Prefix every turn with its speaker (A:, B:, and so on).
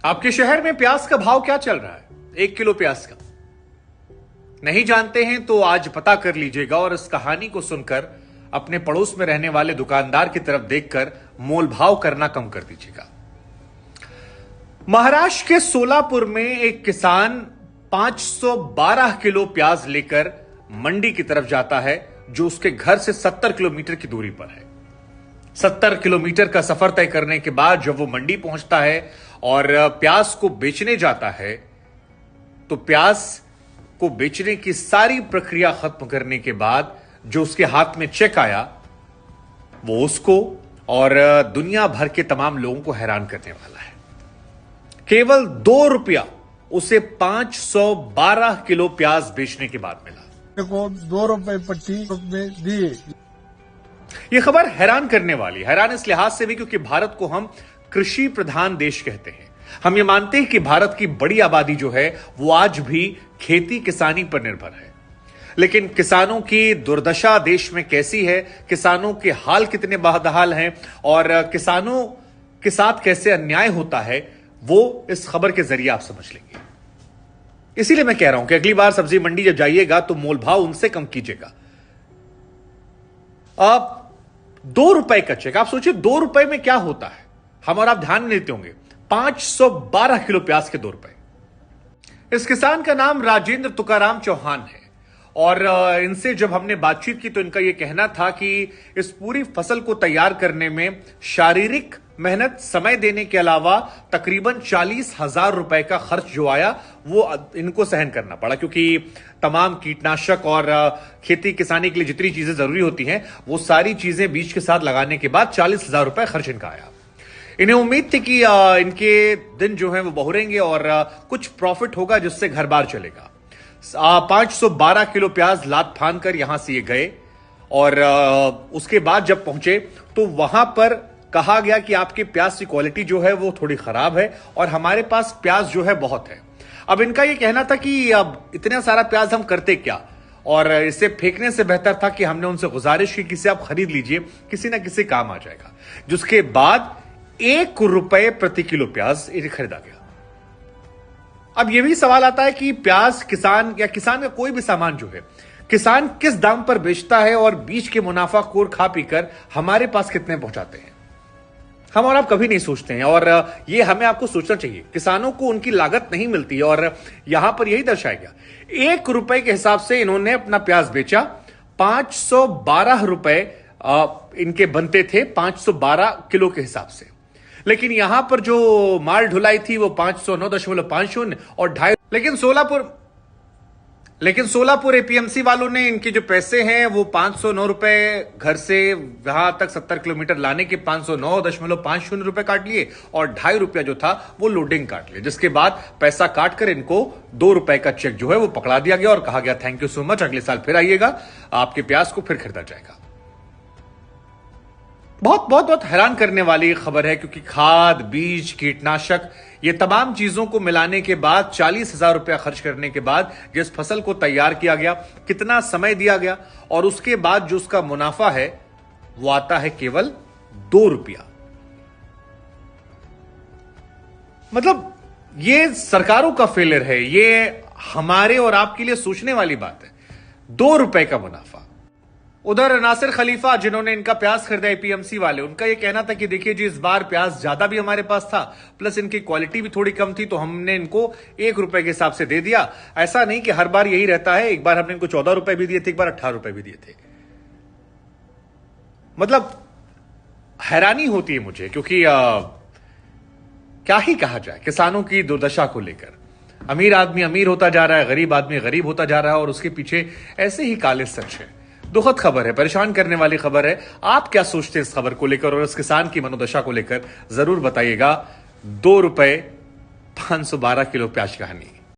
A: आपके शहर में प्याज का भाव क्या चल रहा है? 1 किलो प्याज का नहीं जानते हैं तो आज पता कर लीजिएगा और इस कहानी को सुनकर अपने पड़ोस में रहने वाले दुकानदार की तरफ देखकर मोल भाव करना कम कर दीजिएगा। महाराष्ट्र के सोलापुर में एक किसान 512 किलो प्याज लेकर मंडी की तरफ जाता है, जो उसके घर से 70 किलोमीटर की दूरी पर है। 70 किलोमीटर का सफर तय करने के बाद जब वो मंडी पहुंचता है और प्याज को बेचने जाता है, तो प्याज को बेचने की सारी प्रक्रिया खत्म करने के बाद जो उसके हाथ में चेक आया, वो उसको और दुनिया भर के तमाम लोगों को हैरान करने वाला है। केवल 2 रुपया उसे 512 किलो प्याज बेचने के बाद मिला।
B: को 2 रुपए 25 रुपए दिए।
A: यह खबर हैरान करने वाली, हैरान इस लिहाज से भी क्योंकि भारत को हम कृषि प्रधान देश कहते हैं। हम ये मानते हैं कि भारत की बड़ी आबादी जो है वो आज भी खेती किसानी पर निर्भर है, लेकिन किसानों की दुर्दशा देश में कैसी है, किसानों के हाल कितने बदहाल हैं और किसानों के साथ कैसे अन्याय होता है, वो इस खबर के जरिए आप समझ लेंगे। इसीलिए मैं कह रहा हूं कि अगली बार सब्जी मंडी जब जाइएगा तो मोल भाव उनसे कम कीजिएगा। अब 2 रुपए का चेक, आप सोचिए 2 रुपए में क्या होता है। हम और आप ध्यान नहीं देते होंगे, 512 किलो प्याज के 2 रुपए। इस किसान का नाम राजेंद्र तुकाराम चौहान है और इनसे जब हमने बातचीत की तो इनका यह कहना था कि इस पूरी फसल को तैयार करने में शारीरिक मेहनत, समय देने के अलावा तकरीबन 40,000 रुपए का खर्च जो आया वो इनको सहन करना पड़ा, क्योंकि तमाम कीटनाशक और खेती किसानी के लिए जितनी चीजें जरूरी होती हैं वो सारी चीजें बीज के साथ लगाने के बाद 40,000 रुपए खर्च इनका आया। इन्हें उम्मीद थी कि इनके दिन जो है वो बहुरेंगे और कुछ प्रॉफिट होगा जिससे घर बार चलेगा। 512 किलो प्याज लाद फान कर यहां से ये गए और उसके बाद जब पहुंचे तो वहां पर कहा गया कि आपके प्याज की क्वालिटी जो है वो थोड़ी खराब है और हमारे पास प्याज जो है बहुत है। अब इनका यह कहना था कि अब इतना सारा प्याज हम करते क्या, और इसे फेंकने से बेहतर था कि हमने उनसे गुजारिश की कि इसे आप खरीद लीजिए, किसी ना किसी काम आ जाएगा। जिसके बाद 1 रुपए प्रति किलो प्याज इन्हें खरीदा गया। अब यह भी सवाल आता है कि प्याज किसान या किसान का कोई भी सामान जो है, किसान किस दाम पर बेचता है और बीच के मुनाफाखोर खा पीकर हमारे पास कितने पहुंचाते हैं। हम और आप कभी नहीं सोचते हैं और ये हमें आपको सोचना चाहिए। किसानों को उनकी लागत नहीं मिलती और यहां पर यही दर्शाया गया। 1 रुपए के हिसाब से इन्होंने अपना प्याज बेचा। 512 रुपए इनके बनते थे 512 किलो के हिसाब से, लेकिन यहां पर जो माल ढुलाई थी वो 509.50 और 2.5। लेकिन सोलापुर एपीएमसी वालों ने इनके जो पैसे हैं वो 509 रुपए घर से वहां तक 70 किलोमीटर लाने के 509.50 रुपए काट लिए और 2.5 रुपया जो था वो लोडिंग काट लिया, जिसके बाद पैसा काट कर इनको 2 रुपए का चेक जो है वो पकड़ा दिया गया और कहा गया थैंक यू सो मच, अगले साल फिर आइएगा, आपके प्याज को फिर खरीदा जाएगा। बहुत बहुत बहुत हैरान करने वाली खबर है, क्योंकि खाद, बीज, कीटनाशक ये तमाम चीजों को मिलाने के बाद 40,000 रुपया खर्च करने के बाद जिस फसल को तैयार किया गया, कितना समय दिया गया और उसके बाद जो उसका मुनाफा है वो आता है केवल 2 रुपया। मतलब ये सरकारों का फेलियर है, ये हमारे और आपके लिए सोचने वाली बात है। 2 रुपए का मुनाफा। उधर नासिर खलीफा जिन्होंने इनका प्याज खरीदा एपीएमसी वाले, उनका यह कहना था कि देखिए जी इस बार प्याज ज्यादा भी हमारे पास था, प्लस इनकी क्वालिटी भी थोड़ी कम थी, तो हमने इनको 1 रुपए के हिसाब से दे दिया। ऐसा नहीं कि हर बार यही रहता है, एक बार हमने इनको 14 रुपए भी दिए थे, एक बार 18 रुपए भी दिए थे। मतलब हैरानी होती है मुझे, क्योंकि क्या ही कहा जाए किसानों की दुर्दशा को लेकर। अमीर आदमी अमीर होता जा रहा है, गरीब आदमी गरीब होता जा रहा है और उसके पीछे ऐसे ही काले सच है। दुखद खबर है, परेशान करने वाली खबर है। आप क्या सोचते हैं इस खबर को लेकर और इस किसान की मनोदशा को लेकर, जरूर बताइएगा। 2 रुपए 512 किलो प्याज कहानी।